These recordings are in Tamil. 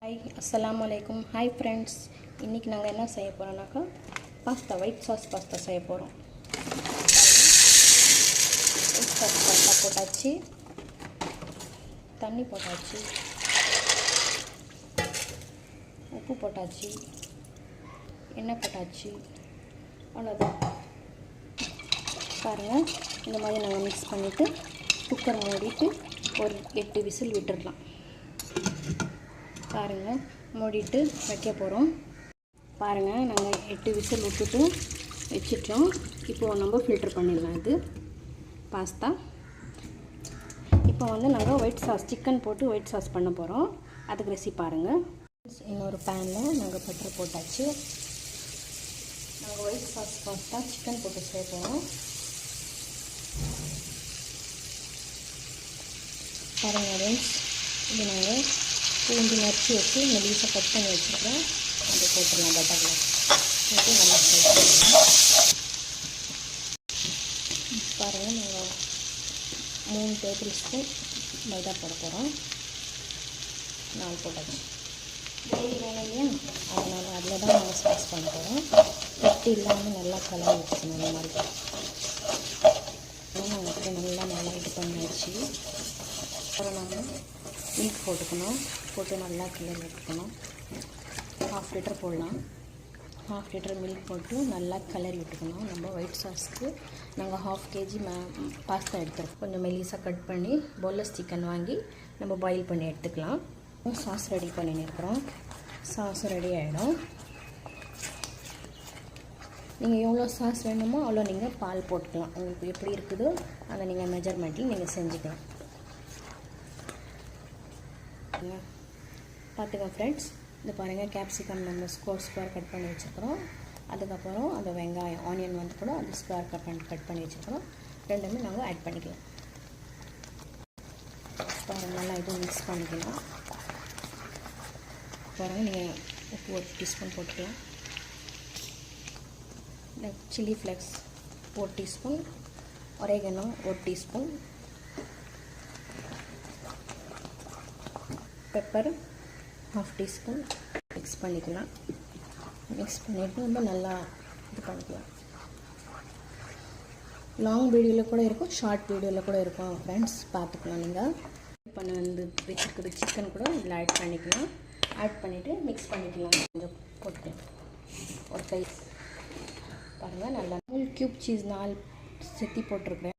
ஹாய் அஸ்ஸலாமு அலைக்கும். ஹாய் ஃப்ரெண்ட்ஸ், இன்றைக்கி நாங்கள் என்ன செய்ய போகிறோம்னாக்கா பாஸ்தா, ஒயிட் சாஸ் பாஸ்தா செய்ய போகிறோம். ஒயிட் சாஸ் பாஸ்தா போட்டாச்சு, தண்ணி போட்டாச்சு, உப்பு போட்டாச்சு, எண்ணெய் போட்டாச்சு, அவ்வளோதான். பாருங்கள், இந்த மாதிரி நாங்கள் மிக்ஸ் பண்ணிவிட்டு குக்கர் மூடிட்டு ஒரு 8 விசில் விட்டுடலாம். பாருங்கள், மூடிட்டு வைக்க போகிறோம். பாருங்கள், நாங்கள் 8 விசில் விட்டுட்டு வச்சிட்டோம். இப்போது நம்ம ஃபில்டர் பண்ணிடலாம் இது பாஸ்தா. இப்போ நாங்கள் ஒயிட் சாஸ், சிக்கன் போட்டு ஒயிட் சாஸ் பண்ண போகிறோம். அதுக்கு ரெசிபி பாருங்கள். இன்னொரு பேனில் நாங்கள் பட்டர் போட்டாச்சு. நாங்கள் ஒயிட் சாஸ் பாஸ்தா சிக்கன் போட்டு செய்ய போகிறோம். பாருங்கள் ஃப்ரெண்ட்ஸ், இது நாங்கள் பூண்டு நறுக்கி வச்சு மெலிசாக கட் பண்ணி வச்சுருக்கோம். அதை போட்டுடலாம். பட்டரில் போட்டு நல்லா ஃப்ரை பண்ணலாம். பாருங்கள், நாங்கள் 3 டேபிள் ஸ்பூன் மைதா போட போகிறோம். 4 போட்டாச்சு. கிரேவி வேணும் இல்லையா, அதனால் அதில் தான் நாங்கள் சாஸ் பண்ண போகிறோம். கட்டி இல்லாமல் நல்லா கலந்து வச்சுக்கணும். அந்த மாதிரி நாங்கள் நல்லா இது பண்ணிடுச்சு. அப்புறம் நம்ம மில்க் போட்டுக்கணும். போட்டு நல்லா கிளறி விட்டுக்கணும். 1/2 லிட்டர் போடலாம். 1/2 லிட்டர் மில்க் போட்டு நல்லா கிளறி விட்டுக்கணும். நம்ம ஒயிட் சாஸ்க்கு நாங்கள் 1/2 kg பாஸ்தா எடுத்துருக்கோம். கொஞ்சம் மெலிசாக கட் பண்ணி போன்லெஸ் சிக்கன் வாங்கி நம்ம பாயில் பண்ணி எடுத்துக்கலாம். சாஸ் ரெடி பண்ணின்னு இருக்கிறோம். சாஸும் ரெடி ஆகிடும். நீங்கள் எவ்வளோ சாஸ் வேணுமோ அவ்வளோ நீங்கள் பால் போட்டுக்கலாம். உங்களுக்கு எப்படி இருக்குதோ அதை நீங்கள் மெஜர்மெண்ட்டில் நீங்கள் செஞ்சுக்கலாம். பார்த்துக்கோங்க ஃப்ரெண்ட்ஸ், இது பாருங்கள், கேப்சிகம் நம்ம ஸ்கொயர் கட் பண்ணி வச்சுருக்கிறோம். அதுக்கப்புறம் அந்த வெங்காயம், ஆனியன் கூட அது ஸ்கொயர் கட் பண்ணி வச்சுருக்கிறோம். ரெண்டுமே நாங்கள் ஆட் பண்ணிக்கலாம். பாருங்கள், நல்லா இதுவும் மிக்ஸ் பண்ணிக்கலாம். பாருங்கள், நீங்கள் உப்பு 1 டீஸ்பூன் போட்டுக்கலாம். Chilli flakes 1 teaspoon, oregano 1 teaspoon, pepper 1/2 teaspoon mix பண்ணிக்கலாம். மிக்ஸ் பண்ணிவிட்டு ரொம்ப நல்லா இது பண்ணிக்கலாம். லாங் வீடியோவில் கூட இருக்கும், ஷார்ட் வீடியோவில் கூட இருக்கும் ஃப்ரெண்ட்ஸ், பார்த்துக்கலாம். நீங்கள் இப்போ நான் வச்சுருக்கிற சிக்கன் கூட இதில் ஆட் பண்ணிக்கலாம். ஆட் பண்ணிவிட்டு மிக்ஸ் பண்ணிக்கலாம். கொஞ்சம் போட்டுக்கலாம். ஒரு கை பாருங்கள், நல்லா க்யூப் சீஸ் 4 செத்தி போட்டிருக்கிறேன்.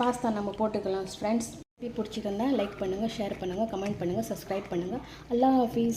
பாஸ்தா நம்ம போட்டுக்கலாம் ஃப்ரெண்ட்ஸ். பிடிச்சிருந்தா லைக் பண்ணுங்கள், ஷேர் பண்ணுங்கள், கமெண்ட் பண்ணுங்கள், சப்ஸ்கிரைப் பண்ணுங்கள். அல்லாஹ் ஹாஃபிஸ்.